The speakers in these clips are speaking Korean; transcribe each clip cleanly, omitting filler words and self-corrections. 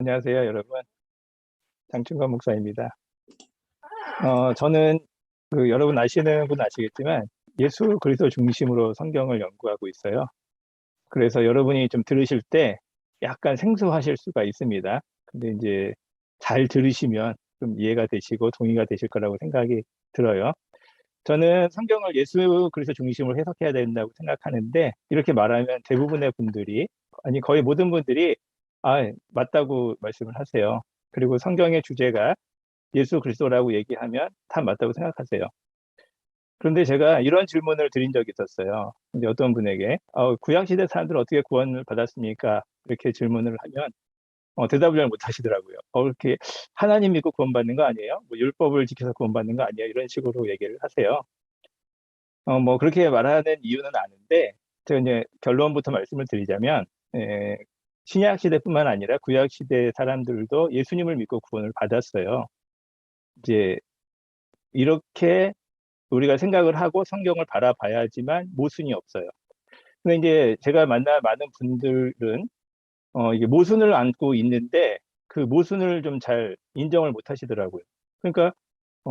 안녕하세요, 여러분. 장충건 목사입니다. 저는 여러분 아시는 분 아시겠지만 예수 그리스도 중심으로 성경을 연구하고 있어요. 그래서 여러분이 좀 들으실 때 약간 생소하실 수가 있습니다. 근데 이제 잘 들으시면 좀 이해가 되시고 동의가 되실 거라고 생각이 들어요. 저는 성경을 예수 그리스도 중심으로 해석해야 된다고 생각하는데 이렇게 말하면 대부분의 분들이 아니 거의 모든 분들이 맞다고 말씀을 하세요. 그리고 성경의 주제가 예수 그리스도라고 얘기하면 다 맞다고 생각하세요. 그런데 제가 이런 질문을 드린 적이 있었어요. 근데 어떤 분에게 구약시대 사람들은 어떻게 구원을 받았습니까? 이렇게 질문을 하면 대답을 잘 못하시더라고요. 이렇게 하나님 믿고 구원받는 거 아니에요? 뭐 율법을 지켜서 구원받는 거 아니에요? 이런 식으로 얘기를 하세요. 뭐 그렇게 말하는 이유는 아는데 제가 이제 결론부터 말씀을 드리자면 신약 시대뿐만 아니라 구약 시대 사람들도 예수님을 믿고 구원을 받았어요. 이제 이렇게 우리가 생각을 하고 성경을 바라봐야지만 모순이 없어요. 근데 이제 제가 만난 많은 분들은 이게 모순을 안고 있는데 그 모순을 좀 잘 인정을 못 하시더라고요. 그러니까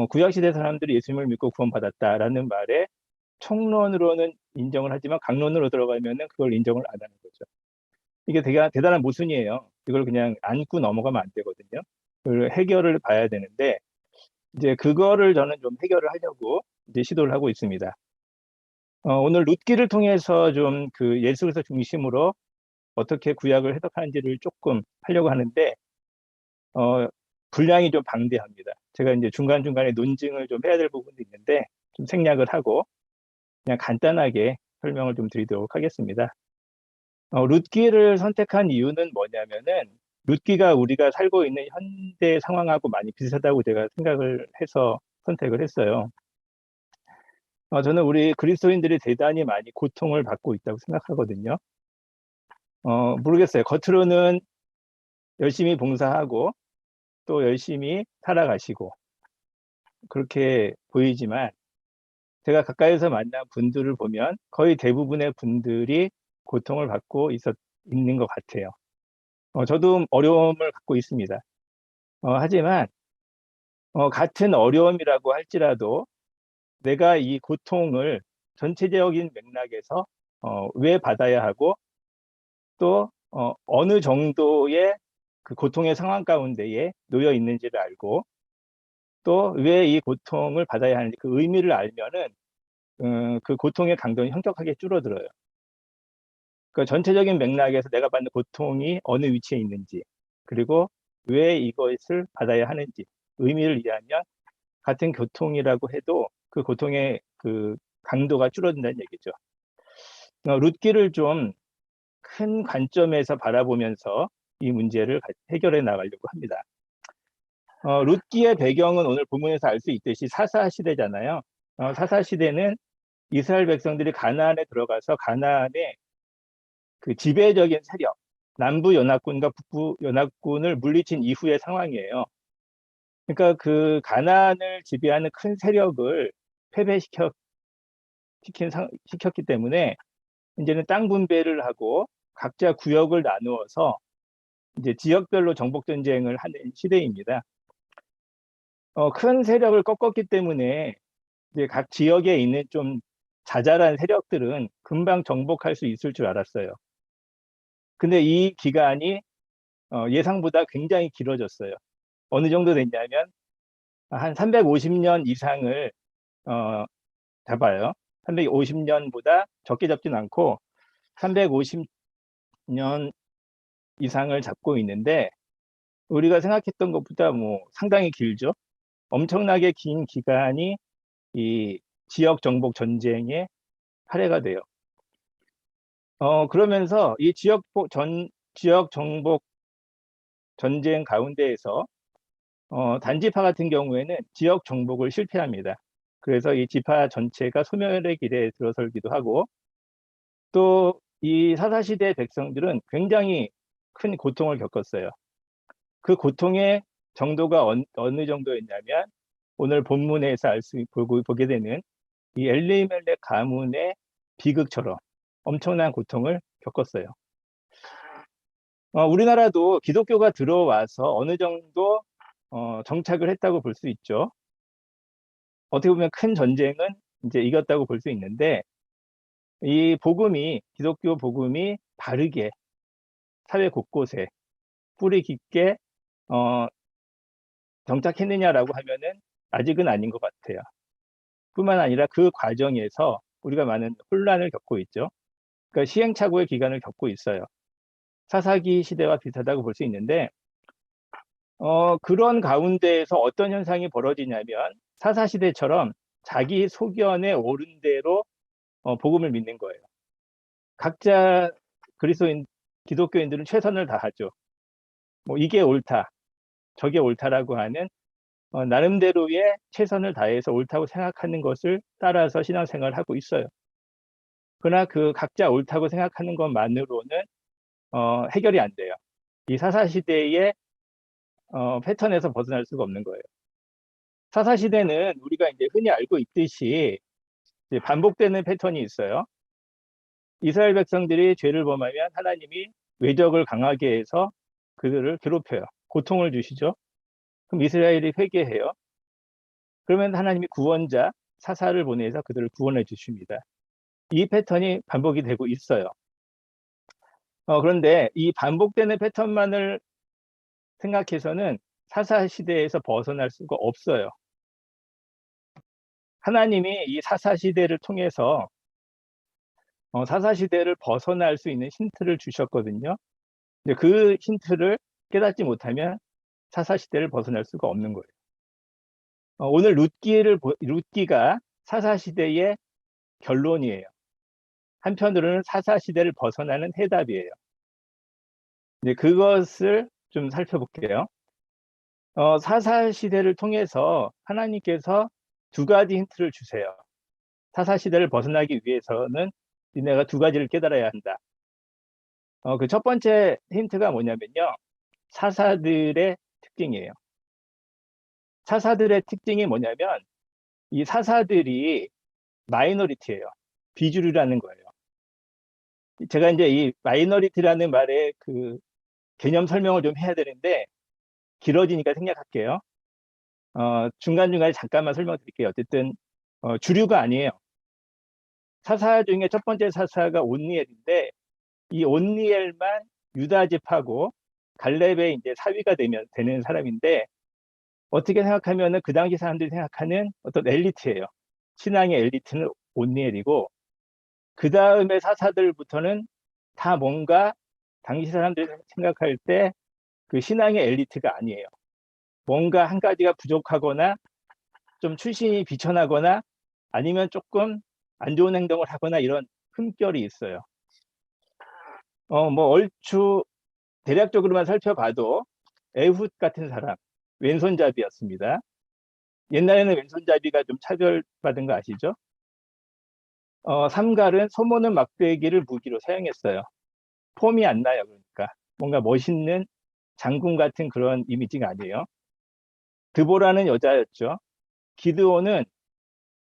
구약시대 사람들이 예수님을 믿고 구원받았다라는 말에 총론으로는 인정을 하지만 강론으로 들어가면은 그걸 인정을 안 하는 거죠. 이게 되게 대단한 모순이에요. 이걸 그냥 안고 넘어가면 안 되거든요. 그걸 해결을 봐야 되는데 이제 그거를 저는 좀 해결을 하려고 이제 시도를 하고 있습니다. 오늘 룻기를 통해서 좀 그 예수 그리스도 중심으로 어떻게 구약을 해석하는지를 조금 하려고 하는데 어, 분량이 좀 방대합니다. 제가 이제 중간중간에 논증을 좀 해야 될 부분도 있는데 좀 생략을 하고 그냥 간단하게 설명을 좀 드리도록 하겠습니다. 룻기를 선택한 이유는 뭐냐면은 룻기가 우리가 살고 있는 현대 상황하고 많이 비슷하다고 제가 생각을 해서 선택을 했어요. 저는 우리 그리스도인들이 대단히 많이 고통을 받고 있다고 생각하거든요. 모르겠어요. 겉으로는 열심히 봉사하고 또 열심히 살아가시고 그렇게 보이지만 제가 가까이서 만난 분들을 보면 거의 대부분의 분들이 고통을 받고 있는 것 같아요. 저도 어려움을 갖고 있습니다. 하지만 같은 어려움이라고 할지라도 내가 이 고통을 전체적인 맥락에서 왜 받아야 하고 또 어느 정도의 그 고통의 상황 가운데에 놓여 있는지를 알고 또 왜 이 고통을 받아야 하는지 그 의미를 알면은 그 고통의 강도는 현격하게 줄어들어요. 그 전체적인 맥락에서 내가 받는 고통이 어느 위치에 있는지 그리고 왜 이것을 받아야 하는지 의미를 이해하면 같은 고통이라고 해도 그 고통의 그 강도가 줄어든다는 얘기죠. 룻기를 좀 큰 관점에서 바라보면서 이 문제를 해결해 나가려고 합니다. 룻기의 배경은 오늘 본문에서 알 수 있듯이 사사 시대잖아요. 사사 시대는 이스라엘 백성들이 가나안에 들어가서 가나안의 그 지배적인 세력, 남부 연합군과 북부 연합군을 물리친 이후의 상황이에요. 그러니까 그 가나안을 지배하는 큰 세력을 시켰기 때문에 이제는 땅 분배를 하고 각자 구역을 나누어서 이제 지역별로 정복 전쟁을 하는 시대입니다. 큰 세력을 꺾었기 때문에 이제 각 지역에 있는 좀 자잘한 세력들은 금방 정복할 수 있을 줄 알았어요. 근데 이 기간이 예상보다 굉장히 길어졌어요. 어느 정도 됐냐면 한 350년 이상을 어, 잡아요. 350년보다 적게 잡진 않고 350년 이상을 잡고 있는데 우리가 생각했던 것보다 뭐 상당히 길죠. 엄청나게 긴 기간이 이 지역 정복 전쟁에 할애가 돼요. 그러면서 이 지역 정복 전쟁 가운데에서 단지파 같은 경우에는 지역 정복을 실패합니다. 그래서 이 지파 전체가 소멸의 길에 들어설기도 하고 또 이 사사시대 백성들은 굉장히 큰 고통을 겪었어요. 그 고통의 정도가 어느 정도였냐면 오늘 본문에서 보게 되는 이 엘리멜렉 가문의 비극처럼 엄청난 고통을 겪었어요. 우리나라도 기독교가 들어와서 어느 정도 정착을 했다고 볼 수 있죠. 어떻게 보면 큰 전쟁은 이제 이겼다고 볼 수 있는데, 이 복음이, 기독교 복음이 바르게 사회 곳곳에 뿌리 깊게 어, 정착했느냐라고 하면은 아직은 아닌 것 같아요. 뿐만 아니라 그 과정에서 우리가 많은 혼란을 겪고 있죠. 그러니까 시행착오의 기간을 겪고 있어요. 사사기 시대와 비슷하다고 볼 수 있는데, 그런 가운데에서 어떤 현상이 벌어지냐면, 사사시대처럼 자기 소견에 옳은 대로 복음을 믿는 거예요. 각자 그리스도인, 기독교인들은 최선을 다하죠. 뭐 이게 옳다, 저게 옳다라고 하는 나름대로의 최선을 다해서 옳다고 생각하는 것을 따라서 신앙생활을 하고 있어요. 그러나 그 각자 옳다고 생각하는 것만으로는 해결이 안 돼요. 이 사사시대의 패턴에서 벗어날 수가 없는 거예요. 사사시대는 우리가 이제 흔히 알고 있듯이 이제 반복되는 패턴이 있어요. 이스라엘 백성들이 죄를 범하면 하나님이 외적을 강하게 해서 그들을 괴롭혀요. 고통을 주시죠. 그럼 이스라엘이 회개해요. 그러면 하나님이 구원자, 사사를 보내서 그들을 구원해 주십니다. 이 패턴이 반복이 되고 있어요. 그런데 이 반복되는 패턴만을 생각해서는 사사 시대에서 벗어날 수가 없어요. 하나님이 이 사사 시대를 통해서 사사 시대를 벗어날 수 있는 힌트를 주셨거든요. 근데 그 힌트를 깨닫지 못하면 사사 시대를 벗어날 수가 없는 거예요. 오늘 룻기가 사사 시대의 결론이에요. 한편으로는 사사 시대를 벗어나는 해답이에요. 이제 그것을 좀 살펴볼게요. 사사 시대를 통해서 하나님께서 두 가지 힌트를 주세요. 사사 시대를 벗어나기 위해서는 니네가 두 가지를 깨달아야 한다. 그 첫 번째 힌트가 뭐냐면요. 사사들의 특징이에요. 사사들의 특징이 뭐냐면 이 사사들이 마이너리티예요. 비주류라는 거예요. 제가 이제 이 마이너리티라는 말의 그 개념 설명을 좀 해야 되는데 길어지니까 생략할게요. 중간중간에 잠깐만 설명드릴게요. 어쨌든 주류가 아니에요. 사사 중에 첫 번째 사사가 온니엘인데 이 온니엘만 유다 집하고 갈렙의 이제 사위가 되는 사람인데 어떻게 생각하면은 그 당시 사람들이 생각하는 어떤 엘리트예요. 신앙의 엘리트는 온니엘이고 그 다음에 사사들부터는 다 뭔가 당시 사람들이 생각할 때 그 신앙의 엘리트가 아니에요. 뭔가 한 가지가 부족하거나 좀 출신이 비천하거나 아니면 조금 안 좋은 행동을 하거나 이런 흠결이 있어요. 뭐 얼추 대략적으로만 살펴봐도 에훗 같은 사람, 왼손잡이였습니다. 옛날에는 왼손잡이가 좀 차별받은 거 아시죠? 삼갈은 소모는 막대기를 무기로 사용했어요. 폼이 안 나요, 그러니까. 뭔가 멋있는 장군 같은 그런 이미지가 아니에요. 드보라는 여자였죠. 기드온은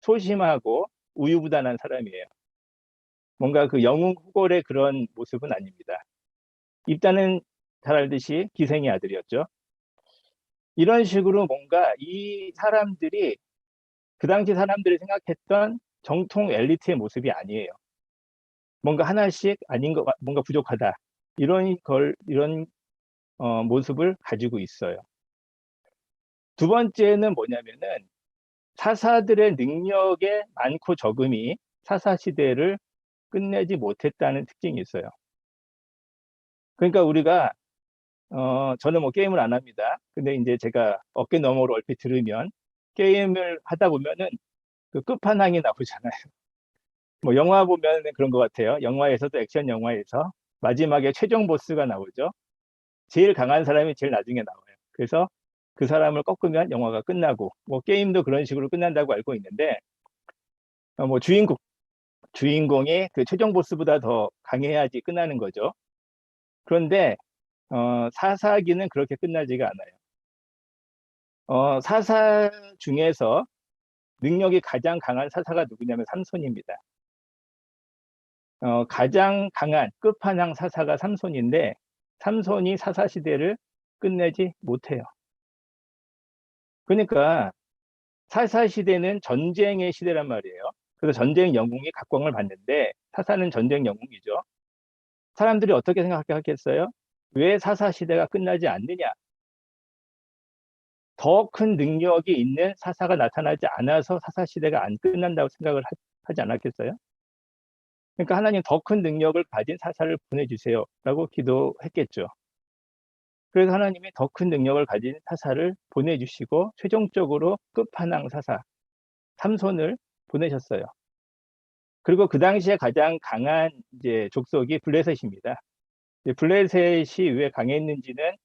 소심하고 우유부단한 사람이에요. 뭔가 그 영웅 후골의 그런 모습은 아닙니다. 입다는 잘 알듯이 기생의 아들이었죠. 이런 식으로 뭔가 이 사람들이 그 당시 사람들이 생각했던 정통 엘리트의 모습이 아니에요. 뭔가 하나씩 아닌 것, 뭔가 부족하다. 이런 모습을 가지고 있어요. 두 번째는 뭐냐면은 사사들의 능력의 많고 적음이 사사 시대를 끝내지 못했다는 특징이 있어요. 그러니까 우리가 저는 뭐 게임을 안 합니다. 근데 이제 제가 어깨 너머로 얼핏 들으면 게임을 하다 보면은 그 끝판왕이 나오잖아요. 뭐 영화 보면 그런 것 같아요. 영화에서도 액션 영화에서 마지막에 최종 보스가 나오죠. 제일 강한 사람이 제일 나중에 나와요. 그래서 그 사람을 꺾으면 영화가 끝나고 뭐 게임도 그런 식으로 끝난다고 알고 있는데 뭐 주인공이 그 최종 보스보다 더 강해야지 끝나는 거죠. 그런데 사사기는 그렇게 끝나지가 않아요. 사사 중에서 능력이 가장 강한 사사가 누구냐면 삼손입니다. 가장 강한 끝판왕 사사가 삼손인데 삼손이 사사시대를 끝내지 못해요. 그러니까 사사시대는 전쟁의 시대란 말이에요. 그래서 전쟁 영웅이 각광을 받는데 사사는 전쟁 영웅이죠. 사람들이 어떻게 생각하겠어요? 왜 사사시대가 끝나지 않느냐? 더 큰 능력이 있는 사사가 나타나지 않아서 사사시대가 안 끝난다고 생각을 하지 않았겠어요? 그러니까 하나님 더 큰 능력을 가진 사사를 보내주세요 라고 기도했겠죠. 그래서 하나님이 더 큰 능력을 가진 사사를 보내주시고 최종적으로 끝판왕 사사 삼손을 보내셨어요. 그리고 그 당시에 가장 강한 이제 족속이 블레셋입니다. 블레셋이 왜 강했는지는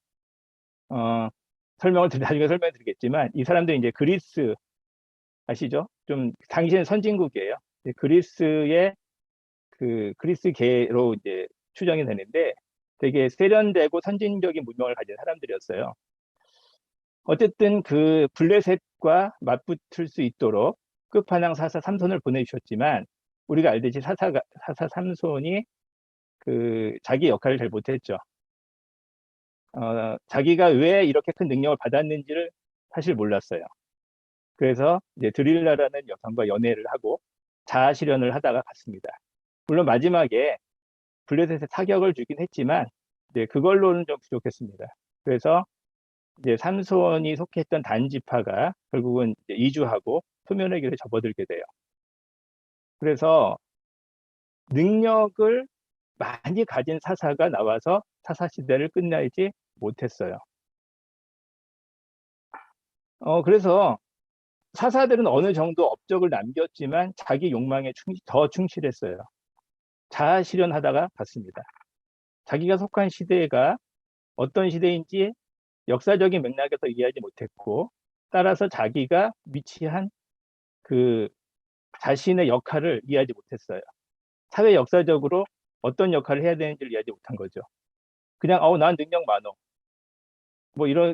나중에 설명드리겠지만 이 사람들이 이제 그리스 아시죠? 좀 당시에는 선진국이에요. 그리스의 그 그리스계로 이제 추정이 되는데 되게 세련되고 선진적인 문명을 가진 사람들이었어요. 어쨌든 그 블레셋과 맞붙을 수 있도록 끝판왕 사사 삼손을 보내주셨지만 우리가 알듯이 사사 삼손이 그 자기 역할을 잘 못했죠. 자기가 왜 이렇게 큰 능력을 받았는지를 사실 몰랐어요. 그래서 이제 드릴라라는 여성과 연애를 하고 자아 실현을 하다가 갔습니다. 물론 마지막에 블레셋에 타격을 주긴 했지만 이제 그걸로는 좀 부족했습니다. 그래서 이제 삼손이 속했던 단지파가 결국은 이제 이주하고 소멸의 길에 접어들게 돼요. 그래서 능력을 많이 가진 사사가 나와서 사사 시대를 끝내지 못했어요. 그래서 사사들은 어느 정도 업적을 남겼지만 자기 욕망에 더 충실했어요. 자아 실현하다가 갔습니다. 자기가 속한 시대가 어떤 시대인지 역사적인 맥락에서 이해하지 못했고, 따라서 자기가 위치한 그 자신의 역할을 이해하지 못했어요. 사회 역사적으로 어떤 역할을 해야 되는지를 이해하지 못한 거죠. 그냥 난 능력 많어.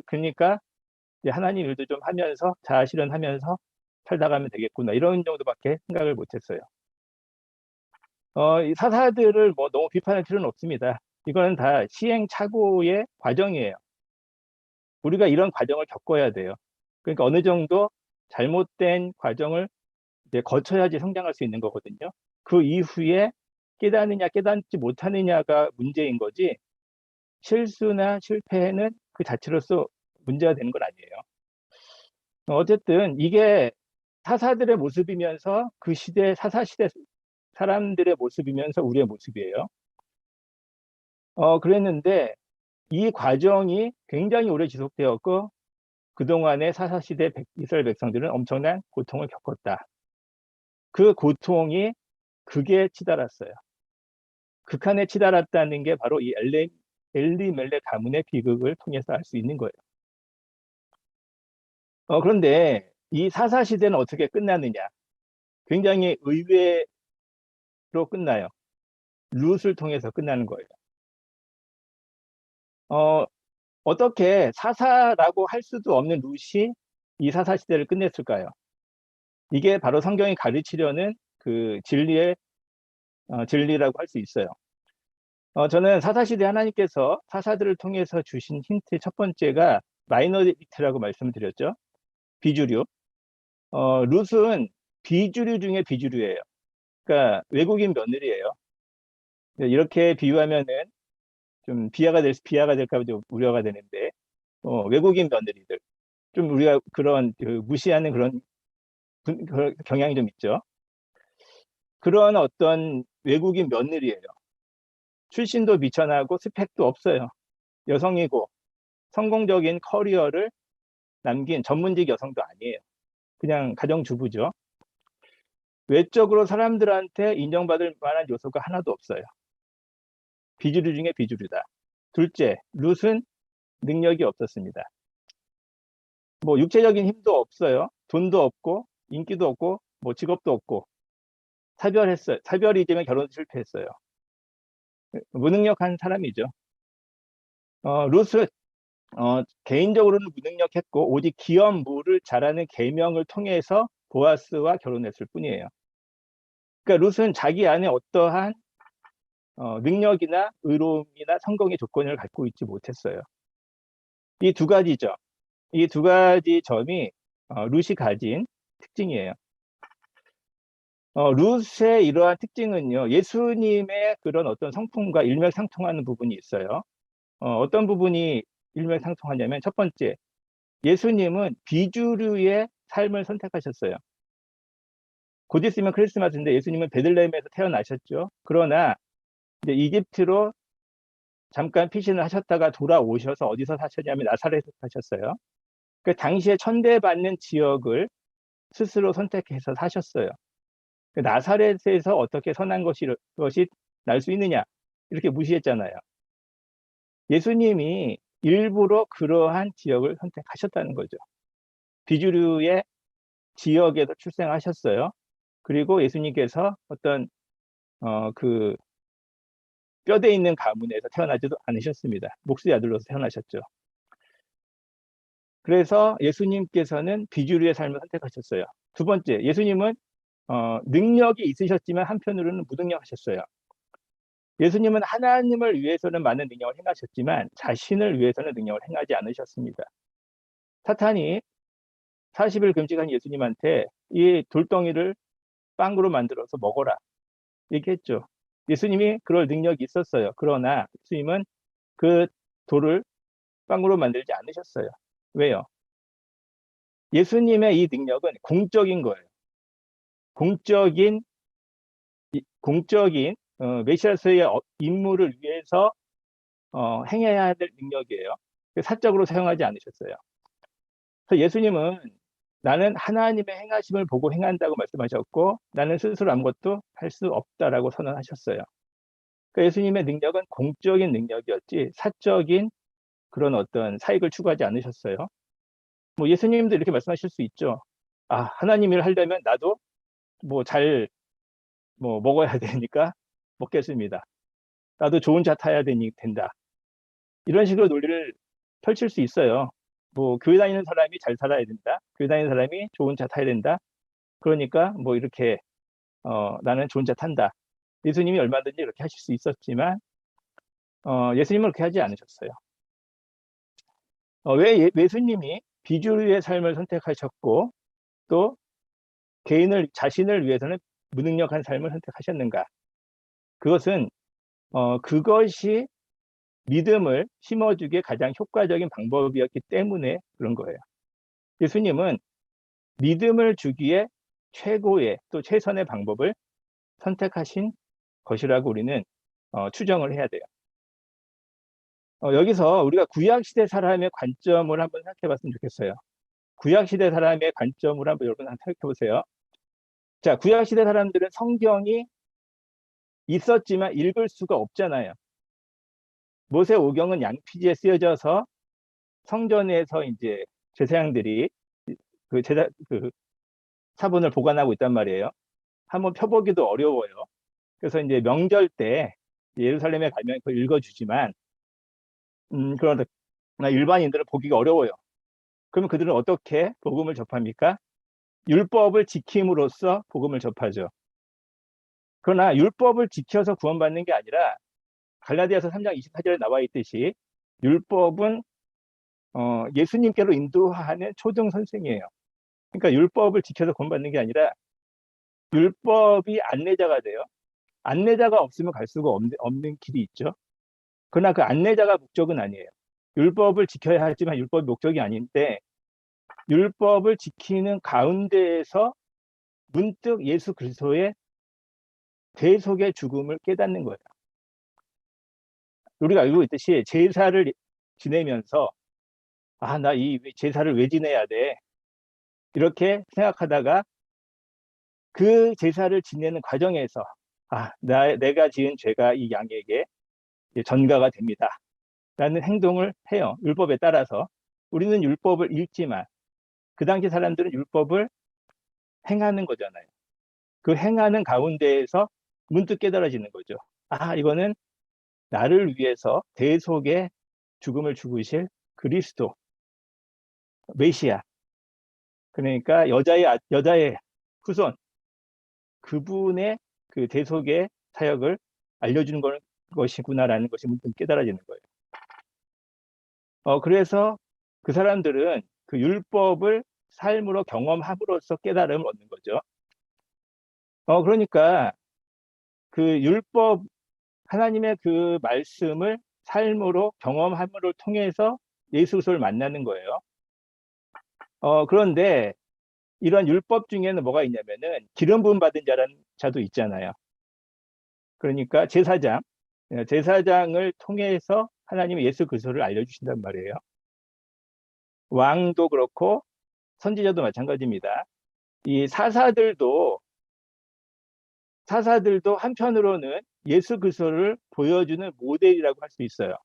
그러니까 이제 하나님 일도 좀 하면서 자아 실현하면서 살다 가면 되겠구나 이런 정도밖에 생각을 못했어요. 이 사사들을 너무 비판할 필요는 없습니다. 이거는 다 시행착오의 과정이에요. 우리가 이런 과정을 겪어야 돼요. 그러니까 어느 정도 잘못된 과정을 이제 거쳐야지 성장할 수 있는 거거든요. 그 이후에 깨닫느냐 깨닫지 못하느냐가 문제인 거지 실수나 실패는 그 자체로서 문제가 되는 건 아니에요. 어쨌든 이게 사사들의 모습이면서 그 시대 사사시대 사람들의 모습이면서 우리의 모습이에요. 그랬는데 이 과정이 굉장히 오래 지속되었고 그동안의 사사시대 이스라엘 백성들은 엄청난 고통을 겪었다. 그 고통이 극에 치달았어요. 극한에 치달았다는 게 바로 이 엘리멜렉 가문의 비극을 통해서 알 수 있는 거예요. 그런데 이 사사시대는 어떻게 끝나느냐? 굉장히 의외로 끝나요. 룻을 통해서 끝나는 거예요. 어떻게 사사라고 할 수도 없는 룻이 이 사사시대를 끝냈을까요? 이게 바로 성경이 가르치려는 그 진리라고 할 수 있어요. 저는 사사시대 하나님께서 사사들을 통해서 주신 힌트 첫 번째가 마이너리티라고 말씀드렸죠. 비주류. 룻은 비주류 중에 비주류예요. 그러니까 외국인 며느리예요. 이렇게 비유하면은 좀 비하가 될까 좀 우려가 되는데, 외국인 며느리들. 좀 우리가 그런 무시하는 그런 경향이 좀 있죠. 그런 어떤 외국인 며느리예요. 출신도 미천하고 스펙도 없어요. 여성이고 성공적인 커리어를 남긴 전문직 여성도 아니에요. 그냥 가정주부죠. 외적으로 사람들한테 인정받을 만한 요소가 하나도 없어요. 비주류 중에 비주류다. 둘째, 룻은 능력이 없었습니다. 육체적인 힘도 없어요. 돈도 없고 인기도 없고 직업도 없고 사별했어요. 사별이 되면 결혼 실패했어요. 무능력한 사람이죠. 룻은 개인적으로는 무능력했고 오직 기업무를 잘하는 계명을 통해서 보아스와 결혼했을 뿐이에요. 그러니까 룻은 자기 안에 어떠한 능력이나 의로움이나 성공의 조건을 갖고 있지 못했어요. 이 두 가지죠. 이 두 가지 점이 룻이 가진 특징이에요. 룻의 이러한 특징은요, 예수님의 그런 어떤 성품과 일맥상통하는 부분이 있어요. 어떤 부분이 일맥상통하냐면, 첫 번째, 예수님은 비주류의 삶을 선택하셨어요. 곧 있으면 크리스마스인데 예수님은 베들레헴에서 태어나셨죠. 그러나 이제 이집트로 잠깐 피신을 하셨다가 돌아오셔서 어디서 사셨냐면 나사렛에서 사셨어요. 그 당시에 천대받는 지역을 스스로 선택해서 사셨어요. 그 나사렛에서 어떻게 선한 것이 날 수 있느냐 이렇게 무시했잖아요. 예수님이 일부러 그러한 지역을 선택하셨다는 거죠. 비주류의 지역에서 출생하셨어요. 그리고 예수님께서 어떤 그 뼈대 있는 가문에서 태어나지도 않으셨습니다. 목수의 아들로서 태어나셨죠. 그래서 예수님께서는 비주류의 삶을 선택하셨어요. 두 번째, 예수님은 능력이 있으셨지만 한편으로는 무능력하셨어요. 예수님은 하나님을 위해서는 많은 능력을 행하셨지만 자신을 위해서는 능력을 행하지 않으셨습니다. 사탄이 40일 금식한 예수님한테 이 돌덩이를 빵으로 만들어서 먹어라 얘기했죠. 예수님이 그럴 능력이 있었어요. 그러나 예수님은 그 돌을 빵으로 만들지 않으셨어요. 왜요? 예수님의 이 능력은 공적인 거예요. 공적인 메시아서의 임무를 위해서 행해야 될 능력이에요. 사적으로 사용하지 않으셨어요. 그래서 예수님은 나는 하나님의 행하심을 보고 행한다고 말씀하셨고 나는 스스로 아무것도 할 수 없다라고 선언하셨어요. 그러니까 예수님의 능력은 공적인 능력이었지 사적인 그런 어떤 사익을 추구하지 않으셨어요. 뭐 예수님도 이렇게 말씀하실 수 있죠. 아, 하나님 일을 하려면 나도 뭐 먹어야 되니까 먹겠습니다. 나도 좋은 차 타야 된다. 이런 식으로 논리를 펼칠 수 있어요. 뭐 교회 다니는 사람이 잘 살아야 된다. 교회 다니는 사람이 좋은 차 타야 된다. 그러니까 뭐 이렇게 나는 좋은 차 탄다. 예수님이 얼마든지 이렇게 하실 수 있었지만 예수님은 그렇게 하지 않으셨어요. 왜 예수님이 비주류의 삶을 선택하셨고 또 자신을 위해서는 무능력한 삶을 선택하셨는가? 그것은 그것이 믿음을 심어주기에 가장 효과적인 방법이었기 때문에 그런 거예요. 예수님은 믿음을 주기에 최고의 또 최선의 방법을 선택하신 것이라고 우리는 추정을 해야 돼요. 여기서 우리가 구약시대 사람의 관점을 한번 생각해 봤으면 좋겠어요. 구약시대 사람의 관점을 한번 여러분 생각해 보세요. 자, 구약시대 사람들은 성경이 있었지만 읽을 수가 없잖아요. 모세 오경은 양피지에 쓰여져서 성전에서 이제 제사장들이 그 사본을 보관하고 있단 말이에요. 한번 펴보기도 어려워요. 그래서 이제 명절 때 예루살렘에 가면 그걸 읽어주지만, 그러나 일반인들은 보기가 어려워요. 그러면 그들은 어떻게 복음을 접합니까? 율법을 지킴으로써 복음을 접하죠. 그러나 율법을 지켜서 구원받는 게 아니라 갈라디아서 3장 24절에 나와 있듯이 율법은 예수님께로 인도하는 초등 선생이에요. 그러니까 율법을 지켜서 구원받는 게 아니라 율법이 안내자가 돼요. 안내자가 없으면 갈 수가 없는 길이 있죠. 그러나 그 안내자가 목적은 아니에요. 율법을 지켜야 하지만 율법이 목적이 아닌데 율법을 지키는 가운데에서 문득 예수 그리스도의 대속의 죽음을 깨닫는 거예요. 우리가 알고 있듯이 제사를 지내면서 나 이 제사를 왜 지내야 돼? 이렇게 생각하다가 그 제사를 지내는 과정에서 내가 지은 죄가 이 양에게 전가가 됩니다. 라는 행동을 해요. 율법에 따라서. 우리는 율법을 읽지만 그 당시 사람들은 율법을 행하는 거잖아요. 그 행하는 가운데에서 문득 깨달아지는 거죠. 이거는 나를 위해서 대속의 죽음을 죽으실 그리스도, 메시아. 그러니까 여자의 후손, 그분의 그 대속의 사역을 알려주는 것이구나라는 것이 문득 깨달아지는 거예요. 그래서 그 사람들은 그 율법을 삶으로 경험함으로써 깨달음을 얻는 거죠. 그러니까 그 율법, 하나님의 그 말씀을 삶으로 경험함을 통해서 예수 그리스도를 만나는 거예요. 그런데 이런 율법 중에는 뭐가 있냐면은 기름 부음 받은 자라는 자도 있잖아요. 그러니까 제사장을 통해서 하나님의 예수 그리스도를 알려주신단 말이에요. 왕도 그렇고 선지자도 마찬가지입니다. 이 사사들도 한편으로는 예수 그리스도를 보여주는 모델이라고 할 수 있어요.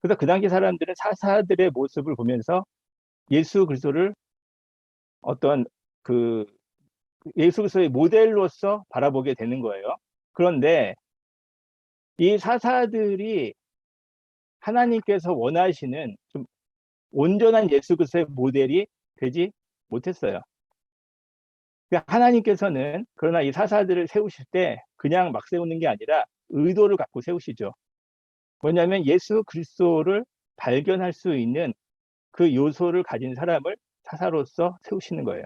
그래서 그 당시 사람들은 사사들의 모습을 보면서 예수 그리스도를 어떤 그 예수 그리스도의 모델로서 바라보게 되는 거예요. 그런데 이 사사들이 하나님께서 원하시는 좀 온전한 예수 그리스도의 모델이 되지 못했어요. 하나님께서는 그러나 이 사사들을 세우실 때 그냥 막 세우는 게 아니라 의도를 갖고 세우시죠. 뭐냐면 예수 그리스도를 발견할 수 있는 그 요소를 가진 사람을 사사로서 세우시는 거예요.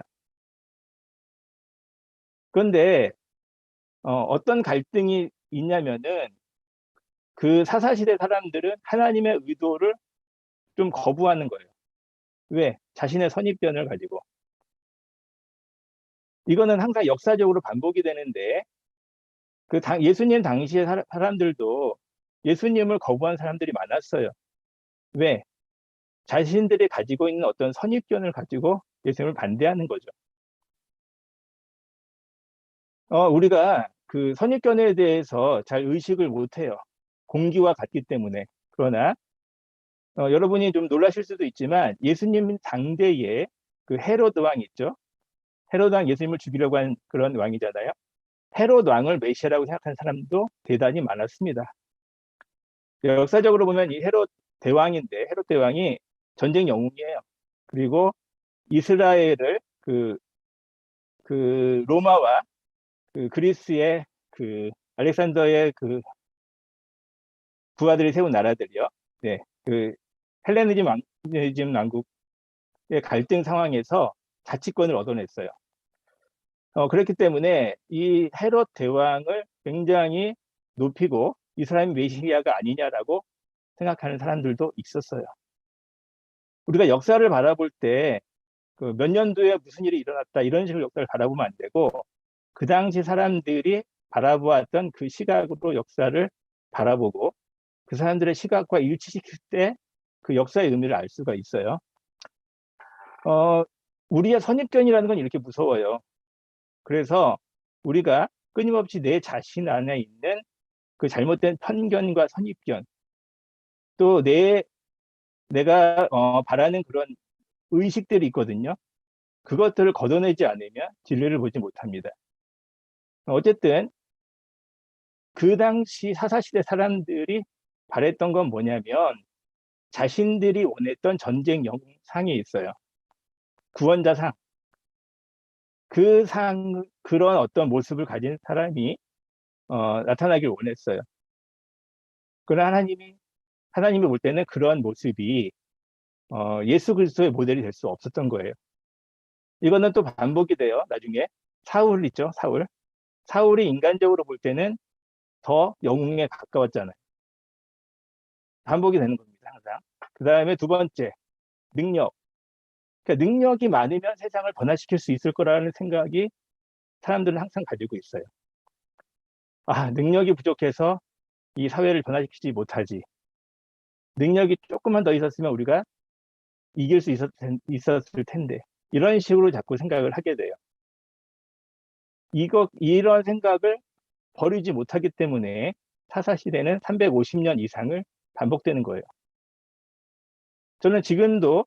그런데 어떤 갈등이 있냐면은 그 사사시대 사람들은 하나님의 의도를 좀 거부하는 거예요. 왜? 자신의 선입견을 가지고. 이거는 항상 역사적으로 반복이 되는데 예수님 당시의 사람들도 예수님을 거부한 사람들이 많았어요. 왜? 자신들이 가지고 있는 어떤 선입견을 가지고 예수님을 반대하는 거죠. 우리가 그 선입견에 대해서 잘 의식을 못해요. 공기와 같기 때문에. 그러나 여러분이 좀 놀라실 수도 있지만 예수님 당대에 그 헤로드 왕 있죠? 헤로드 왕 예수님을 죽이려고 한 그런 왕이잖아요. 헤로드 왕을 메시아라고 생각하는 사람도 대단히 많았습니다. 역사적으로 보면 이 헤롯 대왕이 전쟁 영웅이에요. 그리고 이스라엘을 그 로마와 그 그리스의 그 알렉산더의 그 부하들이 세운 나라들이요. 네, 그 헬레니즘 왕국의 갈등 상황에서 자치권을 얻어냈어요. 그렇기 때문에 이 헤롯 대왕을 굉장히 높이고 이 사람이 메시아가 아니냐라고 생각하는 사람들도 있었어요. 우리가 역사를 바라볼 때 그 몇 년도에 무슨 일이 일어났다 이런 식으로 역사를 바라보면 안 되고 그 당시 사람들이 바라보았던 그 시각으로 역사를 바라보고 그 사람들의 시각과 일치시킬 때 그 역사의 의미를 알 수가 있어요. 우리의 선입견이라는 건 이렇게 무서워요. 그래서 우리가 끊임없이 내 자신 안에 있는 그 잘못된 편견과 선입견 또 내가 바라는 그런 의식들이 있거든요. 그것들을 걷어내지 않으면 진리를 보지 못합니다. 어쨌든 그 당시 사사시대 사람들이 바랬던 건 뭐냐면 자신들이 원했던 전쟁 영상이 있어요. 구원자 상. 그런 어떤 모습을 가진 사람이 나타나길 원했어요. 그러나 하나님이 볼 때는 그런 모습이 예수 그리스도의 모델이 될 수 없었던 거예요. 이거는 또 반복이 돼요. 나중에 사울 있죠, 사울. 사울이 인간적으로 볼 때는 더 영웅에 가까웠잖아요. 반복이 되는 겁니다, 항상. 그 다음에 두 번째, 능력. 그러니까 능력이 많으면 세상을 변화시킬 수 있을 거라는 생각이 사람들은 항상 가지고 있어요. 능력이 부족해서 이 사회를 변화시키지 못하지. 능력이 조금만 더 있었으면 우리가 이길 수 있었을 텐데. 이런 식으로 자꾸 생각을 하게 돼요. 이런 생각을 버리지 못하기 때문에 사사시대는 350년 이상을 반복되는 거예요. 저는 지금도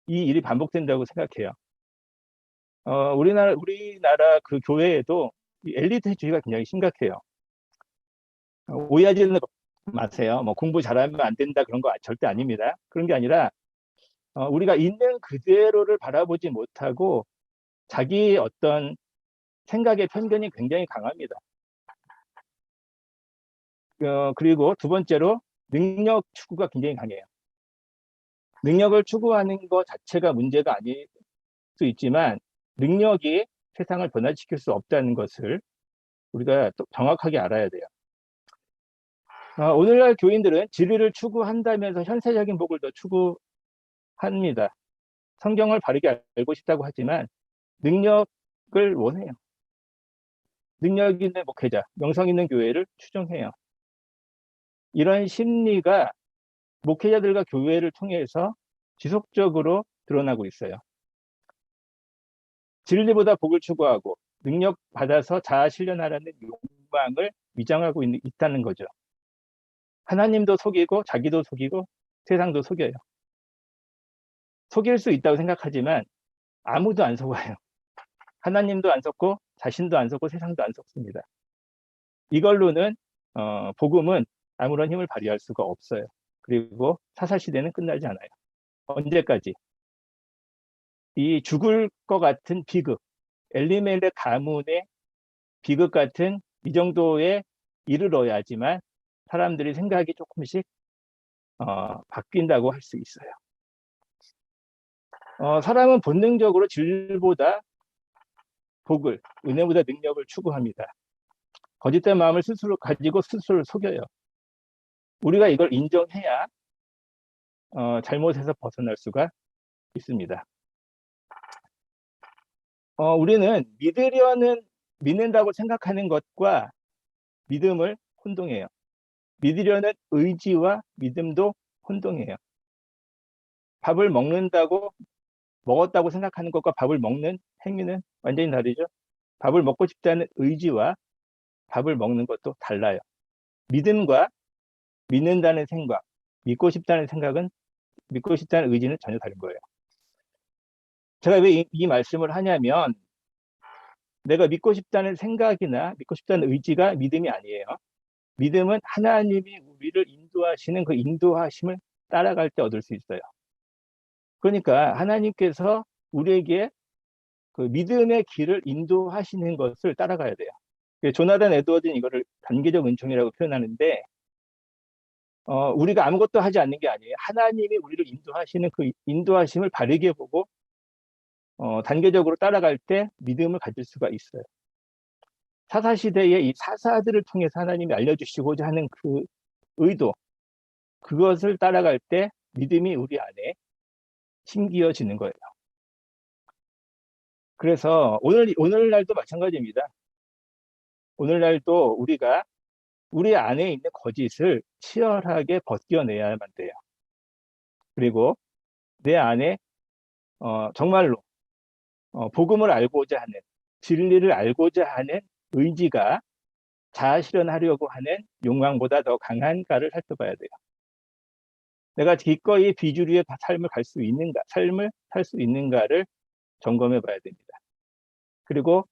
이 일이 반복된다고 생각해요. 우리나라 그 교회에도 이 엘리트주의가 굉장히 심각해요. 오해하지는 마세요. 뭐 공부 잘하면 안 된다 그런 거 절대 아닙니다. 그런 게 아니라 우리가 있는 그대로를 바라보지 못하고 자기 어떤 생각의 편견이 굉장히 강합니다. 그리고 두 번째로 능력 추구가 굉장히 강해요. 능력을 추구하는 것 자체가 문제가 아닐 수 있지만 능력이 세상을 변화시킬 수 없다는 것을 우리가 또 정확하게 알아야 돼요. 오늘날 교인들은 진리를 추구한다면서 현세적인 복을 더 추구합니다. 성경을 바르게 알고 싶다고 하지만 능력을 원해요. 능력 있는 목회자, 명성 있는 교회를 추종해요. 이런 심리가 목회자들과 교회를 통해서 지속적으로 드러나고 있어요. 진리보다 복을 추구하고 능력 받아서 자아 실현하라는 욕망을 위장하고 있다는 거죠. 하나님도 속이고 자기도 속이고 세상도 속여요. 속일 수 있다고 생각하지만 아무도 안 속아요. 하나님도 안 속고 자신도 안 속고 세상도 안 속습니다. 이걸로는 복음은 아무런 힘을 발휘할 수가 없어요. 그리고 사사시대는 끝나지 않아요. 언제까지? 이 죽을 것 같은 비극, 엘리멜렉 가문의 비극 같은 이 정도에 이르러야지만 사람들이 생각이 조금씩 바뀐다고 할 수 있어요. 사람은 본능적으로 진리보다 복을, 은혜보다 능력을 추구합니다. 거짓된 마음을 스스로 가지고 스스로를 속여요. 우리가 이걸 인정해야 잘못에서 벗어날 수가 있습니다. 우리는 믿는다고 생각하는 것과 믿음을 혼동해요. 믿으려는 의지와 믿음도 혼동해요. 밥을 먹었다고 생각하는 것과 밥을 먹는 행위는 완전히 다르죠. 밥을 먹고 싶다는 의지와 밥을 먹는 것도 달라요. 믿음과 믿는다는 생각, 믿고 싶다는 생각은, 믿고 싶다는 의지는 전혀 다른 거예요. 제가 왜 이 말씀을 하냐면, 내가 믿고 싶다는 생각이나 믿고 싶다는 의지가 믿음이 아니에요. 믿음은 하나님이 우리를 인도하시는 그 인도하심을 따라갈 때 얻을 수 있어요. 그러니까 하나님께서 우리에게 그 믿음의 길을 인도하시는 것을 따라가야 돼요. 조나단 에드워드는 이거를 단계적 은총이라고 표현하는데, 우리가 아무것도 하지 않는 게 아니에요. 하나님이 우리를 인도하시는 그 인도하심을 바르게 보고 단계적으로 따라갈 때 믿음을 가질 수가 있어요. 사사시대의 이 사사들을 통해서 하나님이 알려주시고자 하는 그 의도, 그것을 따라갈 때 믿음이 우리 안에 심기어지는 거예요. 그래서 오늘날도 마찬가지입니다. 오늘날도 우리가 우리 안에 있는 거짓을 치열하게 벗겨내야만 돼요. 그리고 내 안에 정말로 복음을 알고자 하는, 진리를 알고자 하는 의지가 자아 실현하려고 하는 욕망보다 더 강한가를 살펴봐야 돼요. 내가 기꺼이 비주류의 삶을 갈 수 있는가, 삶을 살 수 있는가를 점검해 봐야 됩니다. 그리고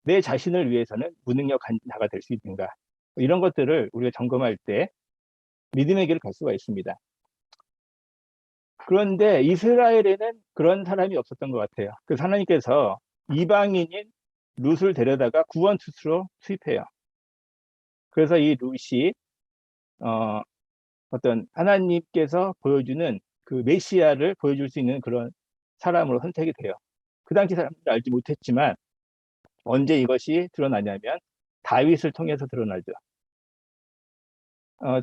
내 자신을 위해서는 무능력한 자가 될 수 있는가, 이런 것들을 우리가 점검할 때 믿음의 길을 갈 수가 있습니다. 그런데 이스라엘에는 그런 사람이 없었던 것 같아요. 그래서 하나님께서 이방인인 룻을 데려다가 구원투수로 투입해요. 그래서 이 룻이 어떤 하나님께서 보여주는 그 메시아를 보여줄 수 있는 그런 사람으로 선택이 돼요. 그 당시 사람들은 알지 못했지만 언제 이것이 드러나냐면 다윗을 통해서 드러나죠.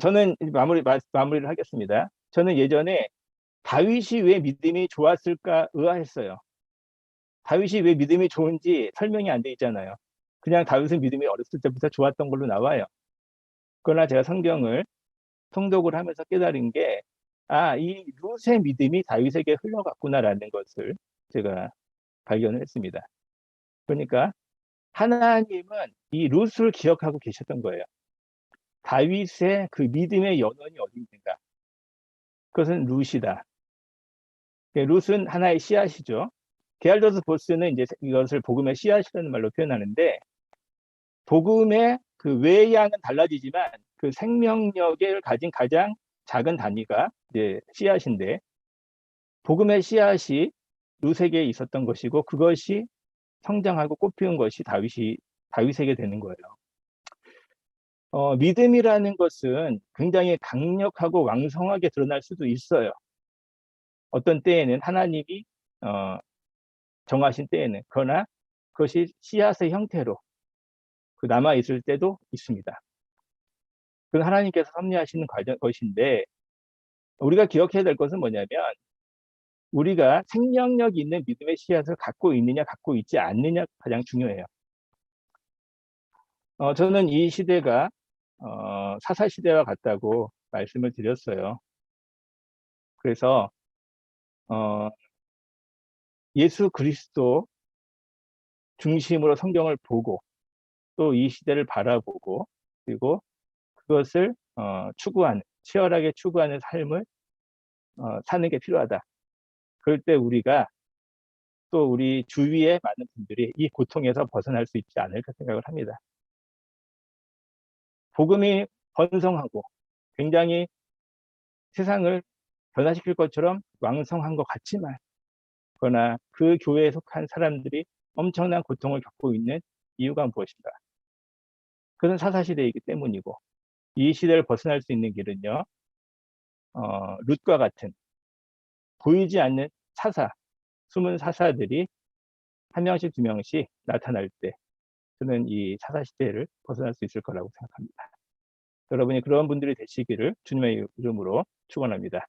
저는 마무리를 하겠습니다. 저는 예전에 다윗이 왜 믿음이 좋았을까 의아했어요. 다윗이 왜 믿음이 좋은지 설명이 안 돼 있잖아요. 그냥 다윗은 믿음이 어렸을 때부터 좋았던 걸로 나와요. 그러나 제가 성경을 통독을 하면서 깨달은 게, 이 룻의 믿음이 다윗에게 흘러갔구나라는 것을 제가 발견을 했습니다. 그러니까 하나님은 이 룻을 기억하고 계셨던 거예요. 다윗의 그 믿음의 연원이 어디 있는가? 그것은 룻이다. 룻은 하나의 씨앗이죠. 게알더스 보스는 이제 이것을 복음의 씨앗이라는 말로 표현하는데, 복음의 그 외양은 달라지지만 그 생명력을 가진 가장 작은 단위가 이제 씨앗인데, 복음의 씨앗이 룻에게 있었던 것이고 그것이 성장하고 꽃피운 것이 다윗에게 되는 거예요. 믿음이라는 것은 굉장히 강력하고 왕성하게 드러날 수도 있어요. 어떤 때에는 하나님이 어, 정하신 때에는. 그러나 그것이 씨앗의 형태로 남아 있을 때도 있습니다. 그건 하나님께서 섭리하시는 것인데, 우리가 기억해야 될 것은 뭐냐면, 우리가 생명력 있는 믿음의 씨앗을 갖고 있느냐 갖고 있지 않느냐 가장 중요해요. 저는 이 시대가 사사 시대와 같다고 말씀을 드렸어요. 그래서 어, 예수 그리스도 중심으로 성경을 보고, 또 이 시대를 바라보고, 그리고 그것을 추구하는, 치열하게 추구하는 삶을 사는 게 필요하다. 그럴 때 우리가, 또 우리 주위의 많은 분들이 이 고통에서 벗어날 수 있지 않을까 생각을 합니다. 복음이 번성하고 굉장히 세상을 변화시킬 것처럼 왕성한 것 같지만, 그러나 그 교회에 속한 사람들이 엄청난 고통을 겪고 있는 이유가 무엇인가? 그것은 사사시대이기 때문이고, 이 시대를 벗어날 수 있는 길은요, 룻과 같은 보이지 않는 사사, 숨은 사사들이 한 명씩 두 명씩 나타날 때, 저는 이 사사시대를 벗어날 수 있을 거라고 생각합니다. 여러분이 그런 분들이 되시기를 주님의 이름으로 축원합니다.